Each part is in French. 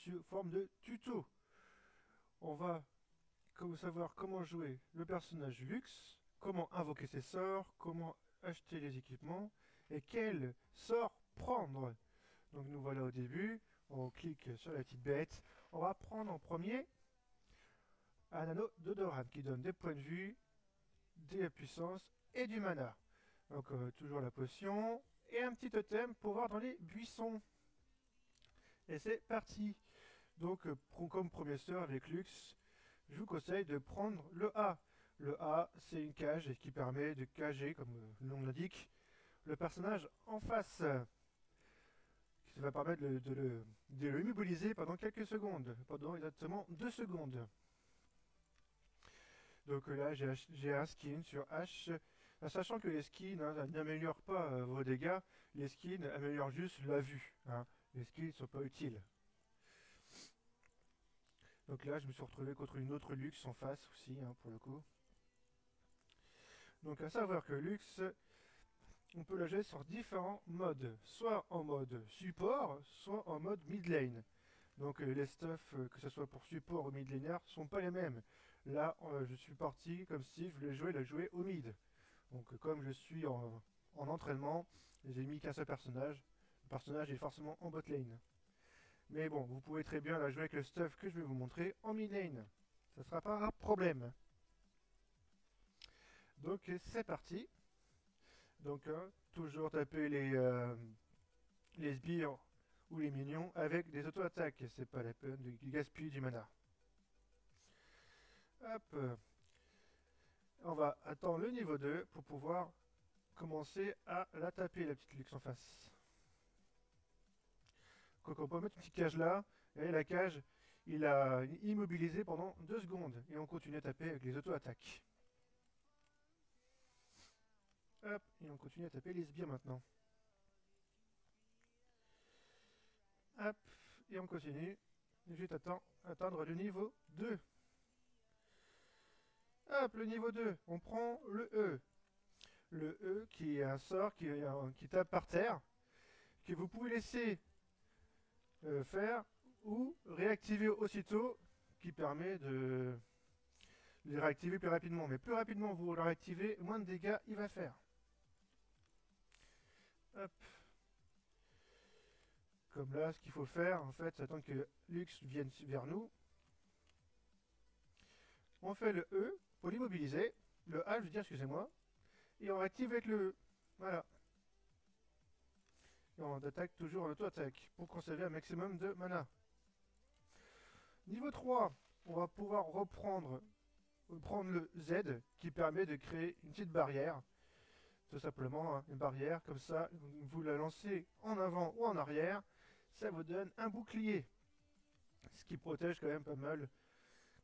sous forme de tuto. On va savoir comment jouer le personnage Lux, comment invoquer ses sorts, comment acheter les équipements et quel sort prendre. Donc nous voilà au début, on clique sur la petite bête, on va prendre en premier un anneau d'Odoran qui donne des points de vue, de la puissance et du mana. Donc toujours la potion et un petit totem pour voir dans les buissons. Et c'est parti. Donc comme premier sort avec Lux, je vous conseille de prendre le A. Le A, c'est une cage qui permet de cager, comme le nom l'indique, le personnage en face. Ça va permettre de le immobiliser pendant quelques secondes, pendant exactement 2 secondes. Donc là, j'ai un skin sur H. Sachant que les skins n'améliorent pas vos dégâts, les skins améliorent juste la vue. Hein. Les skins ne sont pas utiles. Donc là, je me suis retrouvé contre une autre Lux en face aussi, hein, pour le coup. Donc à savoir que Lux, on peut la jouer sur différents modes. Soit en mode support, soit en mode mid lane. Donc les stuffs, que ce soit pour support ou mid laner, sont pas les mêmes. Là, je suis parti comme si je voulais la jouer au mid. Donc comme je suis en entraînement, j'ai mis qu'un seul personnage. Le personnage est forcément en bot lane. Mais bon, vous pouvez très bien la jouer avec le stuff que je vais vous montrer en mid lane. Ça ne sera pas un problème. Donc c'est parti. Donc toujours taper les sbires ou les minions avec des auto-attaques. C'est pas la peine de gaspiller du mana. Hop. On va attendre le niveau 2 pour pouvoir commencer à la taper, la petite Lux en face. Donc on peut mettre une petite cage là, et la cage, il a immobilisé pendant 2 secondes, et on continue à taper avec les auto-attaques. Hop, et on continue à taper les sbires maintenant. Hop, et on continue, juste atteindre le niveau 2. Hop, le niveau 2, on prend le E. Le E qui est un sort qui tape par terre, que vous pouvez laisser faire ou réactiver aussitôt, qui permet de les réactiver plus rapidement. Mais plus rapidement vous le réactivez, moins de dégâts il va faire. Hop. Comme là, ce qu'il faut faire, en fait, c'est attendre que Lux vienne vers nous. On fait le E pour l'immobiliser. Le A, je veux dire, excusez-moi. Et on réactive avec le E. Voilà. Et on attaque toujours en auto-attaque pour conserver un maximum de mana. Niveau 3, on va pouvoir prendre le Z qui permet de créer une petite barrière. Tout simplement, hein, une barrière, comme ça, vous la lancez en avant ou en arrière, ça vous donne un bouclier. Ce qui protège quand même pas mal,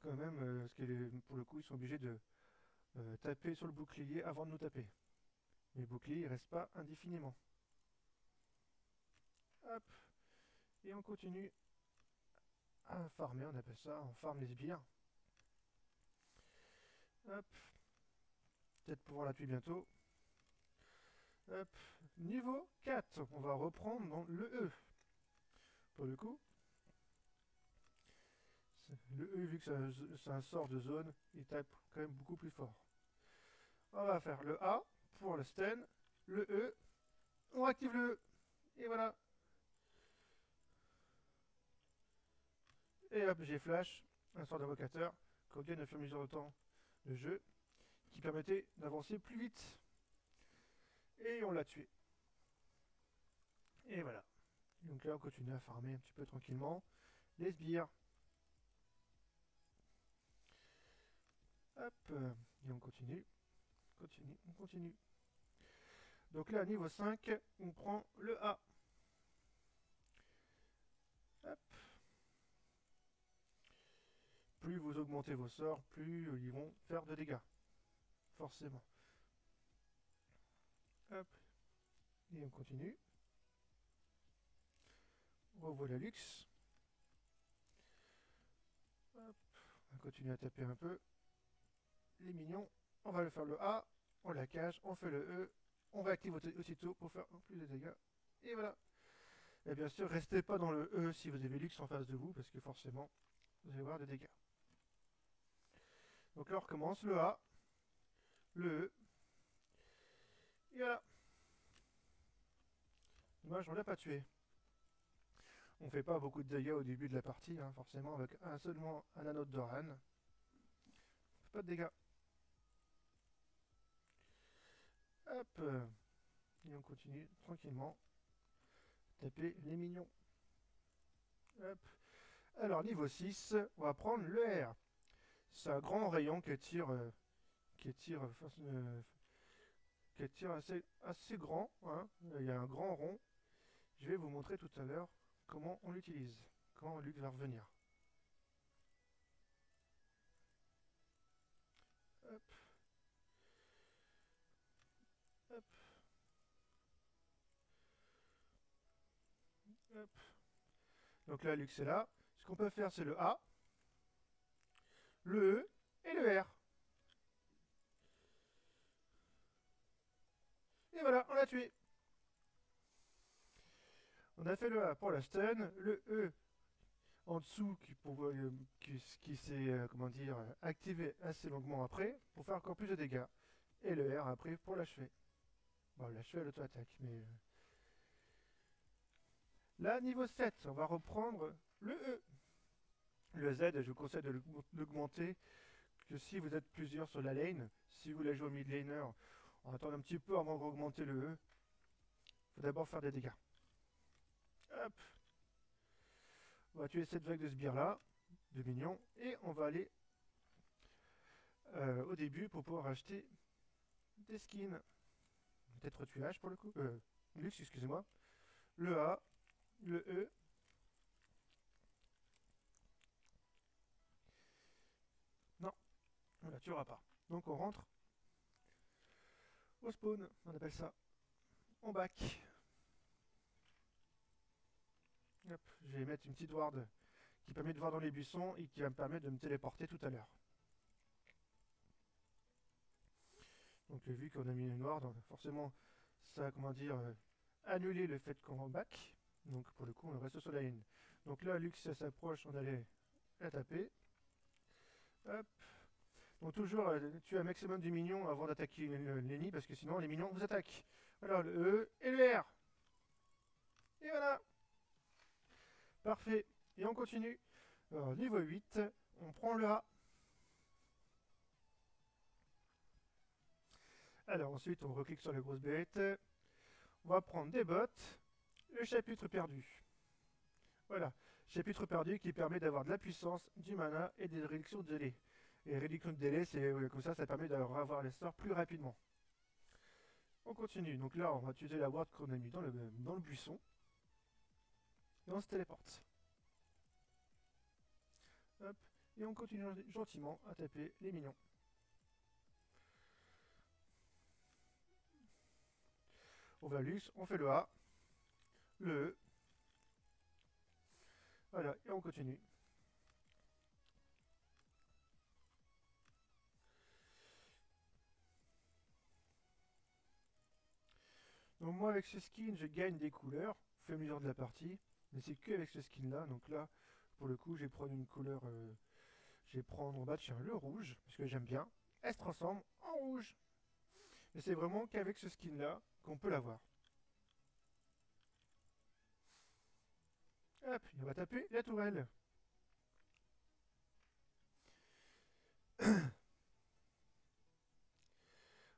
quand même, parce que pour le coup, ils sont obligés de taper sur le bouclier avant de nous taper. Mais le bouclier, il reste pas indéfiniment. Hop, et on continue à farmer, on appelle ça, on farme les sbires. Hop, peut-être pouvoir la tuer bientôt. Hop, niveau 4, on va reprendre dans le E. Pour le coup, le E, vu que c'est un sort de zone, il tape quand même beaucoup plus fort. On va faire le A pour le stun, le E, on active le E, et voilà. Et hop, j'ai flash, un sort d'invocateur, qu'on gagne au fur et à mesure de temps de jeu, qui permettait d'avancer plus vite. Et on l'a tué. Et voilà. Donc là, on continue à farmer un petit peu tranquillement les sbires. Hop, et on continue, on continue. Donc là, niveau 5, on prend le A. Hop. Plus vous augmentez vos sorts, plus ils vont faire de dégâts. Forcément. Hop. Et on continue. On revoit la luxe. Hop. On va continuer à taper un peu. Les mignons. On va le faire le A. On la cache. On fait le E. On réactive aussitôt pour faire plus de dégâts. Et voilà. Et bien sûr, restez pas dans le E si vous avez Lux en face de vous, parce que forcément, vous allez avoir des dégâts. Donc là, on recommence le A, le E, et voilà. Dommage, on l'a pas tué. On fait pas beaucoup de dégâts au début de la partie, hein, forcément, avec seulement un anneau de Doran. On fait pas de dégâts. Hop. Et on continue tranquillement. Taper les mignons. Hop. Alors, niveau 6, on va prendre le R. C'est un grand rayon qui tire, assez grand. Hein. Il y a un grand rond. Je vais vous montrer tout à l'heure comment on l'utilise, quand Lux va revenir. Hop. Hop. Hop. Donc là, Lux est là. Ce qu'on peut faire, c'est le A, le E et le R. Et voilà, on l'a tué. On a fait le A pour la stun, le E en dessous qui s'est activé assez longuement après pour faire encore plus de dégâts. Et le R après pour l'achever. Bon, l'achever à l'auto-attaque, mais... Là, niveau 7, on va reprendre le E. Le Z, je vous conseille de l'augmenter que si vous êtes plusieurs sur la lane. Si vous la jouez au mid laner, on attend un petit peu avant d'augmenter le E. Il faut d'abord faire des dégâts. Hop. On va tuer cette vague de sbires là, de mignons, et on va aller au début pour pouvoir acheter des skins. Peut-être tuage pour le coup. Lux, excusez-moi. Le A, le E. Non, on la tuera pas. Donc on rentre au spawn, on appelle ça. On back. Hop, je vais mettre une petite ward qui permet de voir dans les buissons et qui va me permettre de me téléporter tout à l'heure. Donc vu qu'on a mis une ward, forcément ça a annulé le fait qu'on va back. Donc pour le coup on reste sur la ligne. Donc là Lux s'approche, on allait la taper. Hop. Donc toujours tuer un maximum de minions avant d'attaquer l'ennemi parce que sinon les minions vous attaquent. Alors le E et le R. Et voilà. Parfait. Et on continue. Alors, niveau 8, on prend le A. Alors ensuite on reclique sur la grosse bête. On va prendre des bottes. Le chapitre perdu. Voilà. Chapitre perdu qui permet d'avoir de la puissance, du mana et des réductions de délai. Et réduction de délai, c'est comme ça permet d'avoir les sorts plus rapidement. On continue. Donc là, on va utiliser la ward qu'on a mis dans le buisson. Et on se téléporte. Hop. Et on continue gentiment à taper les minions. On va Lux, on fait le A, le E. Voilà, et on continue. Donc moi avec ce skin, je gagne des couleurs au fur et à mesure de la partie. Mais c'est que avec ce skin là. Donc là, pour le coup, je vais prendre une couleur... je vais prendre le rouge, parce que j'aime bien. Elle se transforme en rouge. Et c'est vraiment qu'avec ce skin là qu'on peut l'avoir. Hop, on va taper la tourelle.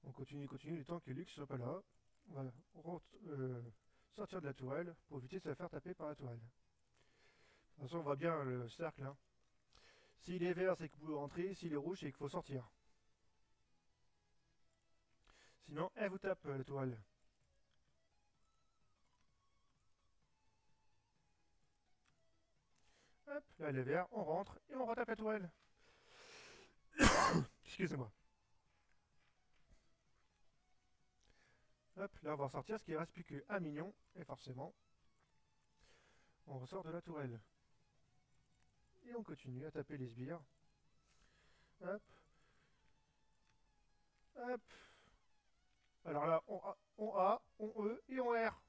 On continue, le temps que Lux soit pas là. On va sortir de la tourelle pour éviter de se faire taper par la tourelle. De toute façon, on voit bien le cercle. Hein. S'il est vert, c'est que vous pouvez rentrer. S'il est rouge, c'est qu'il faut sortir. Sinon, elle vous tape la tourelle. Hop, là elle est vert, on rentre et on retape la tourelle. Excusez-moi. Hop, là on va ressortir, ce qui ne reste plus qu'un mignon, et forcément, on ressort de la tourelle. Et on continue à taper les sbires. Hop. Hop. Alors là, on A, on E et on R.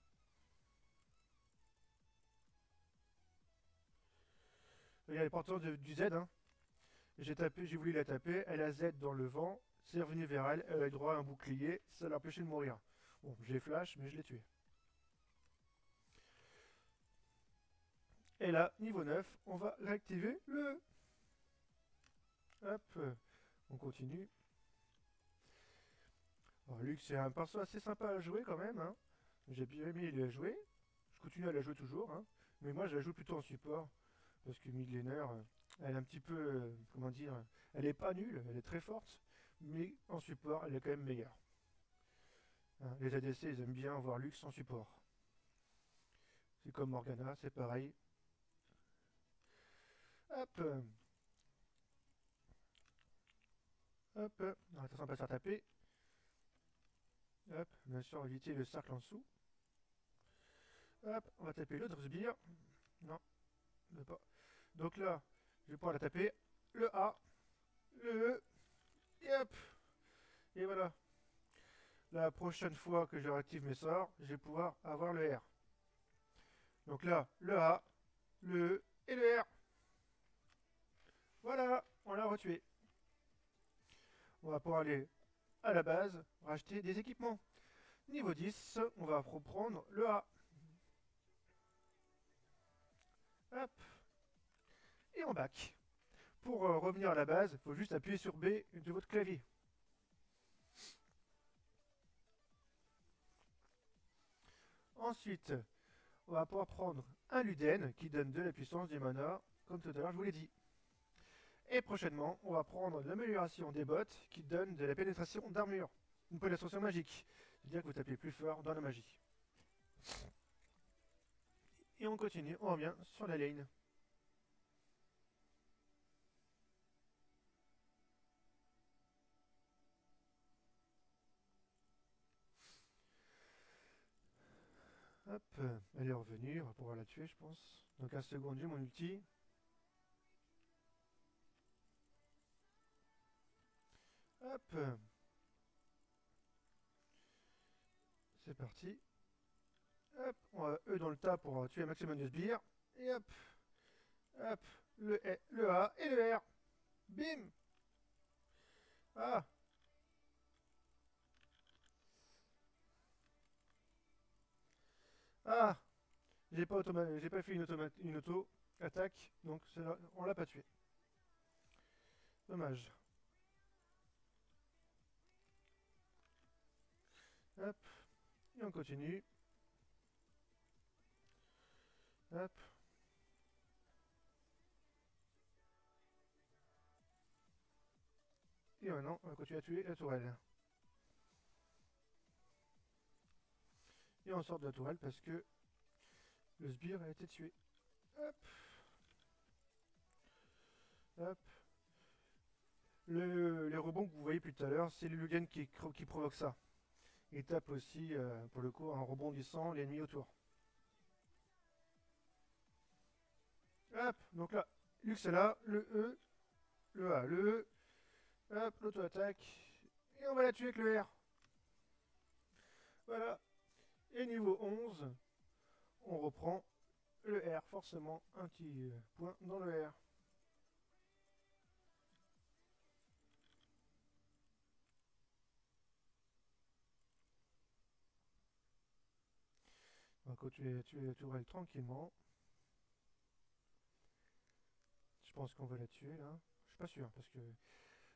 Il y a l'importance du Z. Hein. J'ai voulu la taper, elle a Z dans le vent, c'est revenu vers elle, elle a eu droit à un bouclier, ça l'a empêché de mourir. Bon, j'ai flash, mais je l'ai tué. Et là, niveau 9, on va réactiver le... Hop, on continue. Alors, Lux, c'est un perso assez sympa à jouer quand même. Hein. J'ai bien aimé le jouer. Je continue à la jouer toujours. Hein. Mais moi, je la joue plutôt en support. Parce que mid laner, elle est un petit peu... comment dire, elle est pas nulle, elle est très forte. Mais en support, elle est quand même meilleure. Hein, les ADC, ils aiment bien voir Lux en support. C'est comme Morgana, c'est pareil. Hop. Hop. Non, attention, on va pas se faire taper. Hop. Bien sûr, éviter le cercle en dessous. Hop. On va taper l'autre sbire. Non. Ne pas. Donc là, je vais pouvoir la taper. Le A. Le E. Et hop. Et voilà. La prochaine fois que je réactive mes sorts, je vais pouvoir avoir le R. Donc là, le A, le E et le R. Voilà, on l'a retué. On va pouvoir aller à la base, racheter des équipements. Niveau 10, on va reprendre le A. Hop. Et on back. Pour revenir à la base, il faut juste appuyer sur B de votre clavier. Ensuite, on va pouvoir prendre un Luden qui donne de la puissance du mana, comme tout à l'heure je vous l'ai dit. Et prochainement, on va prendre l'amélioration des bottes qui donne de la pénétration d'armure. Une pénétration magique. C'est-à-dire que vous tapez plus fort dans la magie. Et on continue, on revient sur la lane. Hop, elle est revenue, on va pouvoir la tuer je pense. Donc 15 secondes, j'ai mon ulti. Hop. C'est parti. Hop, on va E dans le tas pour tuer un maximum de sbires. Et hop. Hop. Le A et le R. Bim. Ah. Ah. J'ai pas fait une auto attaque, donc on l'a pas tué. Dommage. Hop. Et on continue. Hop. Et maintenant, on va continuer à tuer la tourelle. Et on sort de la tourelle parce que le sbire a été tué. Hop. Hop. Les rebonds que vous voyez plus tout à l'heure, c'est le Lugen qui provoque ça. Il tape aussi, pour le coup, en rebondissant l'ennemi autour. Hop, donc là, Lux est là, le E, le A, le E, hop, l'auto-attaque, et on va la tuer avec le R. Voilà, et niveau 11, on reprend le R, forcément, un petit point dans le R. On va continuer à tuer la tourelle tranquillement. Je pense qu'on va la tuer là. Je suis pas sûr parce que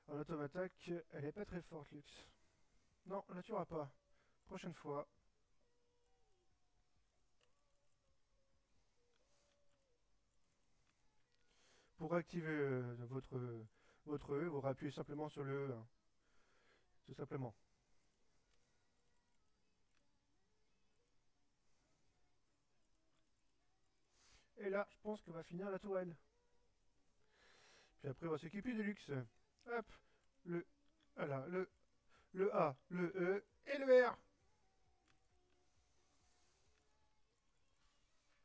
en auto-attaque, elle est pas très forte, Lux. Non, on la tuera pas. Prochaine fois. Pour activer votre E, vous rappuyez simplement sur le E. Hein. Tout simplement. Et là, je pense qu'on va finir la tourelle. Puis après, on va s'occuper de Lux. Hop, voilà, le A, le E et le R.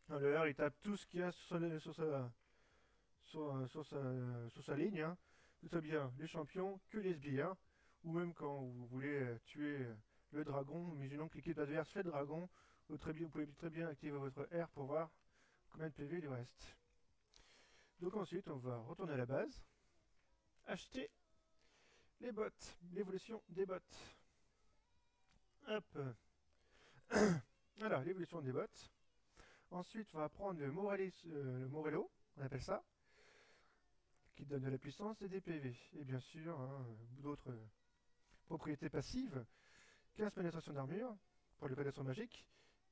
Non, le R, il tape tout ce qu'il y a sur sa ligne. Hein. Tout ça bien, les champions, que les sbires. Ou même quand vous voulez tuer le dragon, imaginons cliquez d'adverse, fait dragon, vous pouvez très bien activer votre R pour voir combien de PV il reste. Donc ensuite, on va retourner à la base, acheter les bottes, l'évolution des bottes. Hop. Voilà, l'évolution des bottes. Ensuite, on va prendre le Morello, on appelle ça, qui donne de la puissance et des PV. Et bien sûr, hein, d'autres propriétés passives. 15 pénétrations d'armure pour les pénétrations magiques.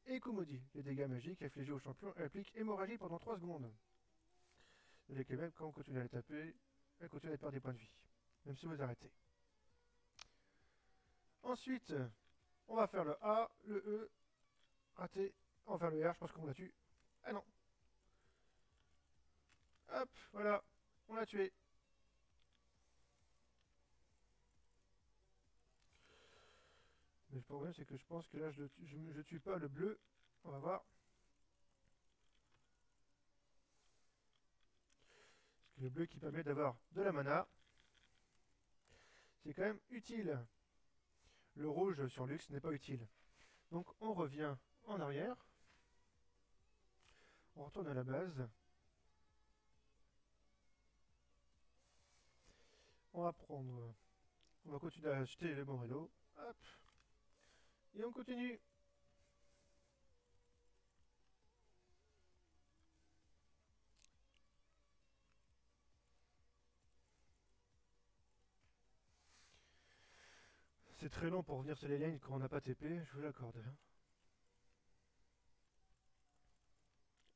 Et Kumodi, les dégâts magiques infligés au champion appliquent hémorragie pendant 3 secondes. Et même quand on continue à les taper, elle continue à perdre des points de vie, même si vous arrêtez. Ensuite, on va faire le A, le E, raté. On va faire le R, je pense qu'on l'a tué. Ah non. Hop, voilà, on l'a tué. Mais le problème, c'est que je pense que là, je tue pas le bleu. On va voir. Parce que le bleu qui permet d'avoir de la mana, c'est quand même utile. Le rouge sur Lux n'est pas utile. Donc on revient en arrière. On retourne à la base. On va prendre... On va continuer à acheter le Morello. Hop. Et on continue. C'est très long pour revenir sur les lignes quand on n'a pas TP, je vous l'accorde.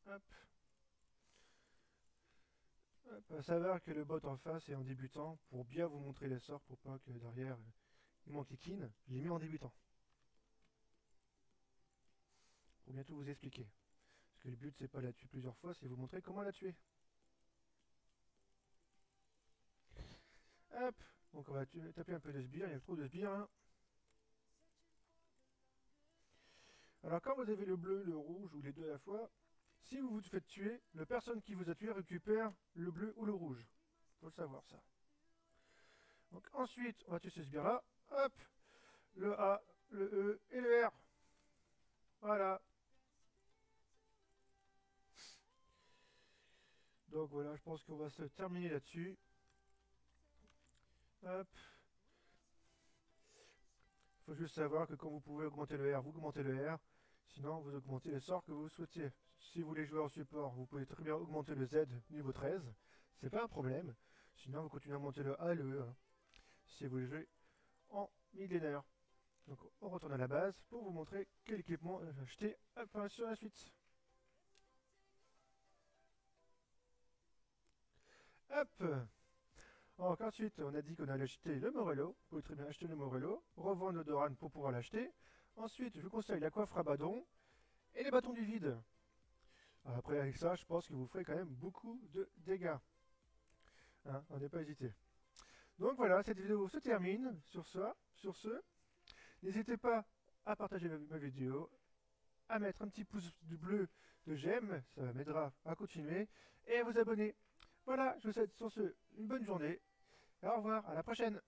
Hop. Hop. À savoir que le bot en face est en débutant pour bien vous montrer les sorts pour pas que derrière il manque les kin. Je l'ai mis en débutant. Pour bientôt vous expliquer. Parce que le but c'est pas la tuer plusieurs fois, c'est vous montrer comment la tuer. Hop. Donc on va taper un peu de sbires, il y a trop de sbires là. Alors quand vous avez le bleu, le rouge ou les deux à la fois, si vous vous faites tuer, la personne qui vous a tué récupère le bleu ou le rouge. Faut le savoir ça. Donc ensuite, on va tuer ce sbire là. Hop. Le A, le E et le R. Voilà. Donc voilà, je pense qu'on va se terminer là-dessus. Hop. Faut juste savoir que quand vous pouvez augmenter le R, vous augmentez le R. Sinon, vous augmentez les sorts que vous souhaitez. Si vous voulez jouer en support, vous pouvez très bien augmenter le Z niveau 13. C'est pas un problème. Sinon, vous continuez à monter le A et le E. Hein, si vous voulez jouer en millénaire. Donc, on retourne à la base pour vous montrer quel équipement acheter sur la suite. Hop. Donc ensuite, on a dit qu'on allait acheter le Morello. Vous pouvez très bien acheter le Morello, revendre le Doran pour pouvoir l'acheter. Ensuite, je vous conseille la coiffe Rabadon et les bâtons du vide. Après, avec ça, je pense que vous ferez quand même beaucoup de dégâts. Hein, on n'est pas hésité. Donc voilà, cette vidéo se termine sur ce. N'hésitez pas à partager ma vidéo, à mettre un petit pouce bleu de j'aime, ça m'aidera à continuer, et à vous abonner. Voilà, je vous souhaite sur ce une bonne journée. Au revoir, à la prochaine.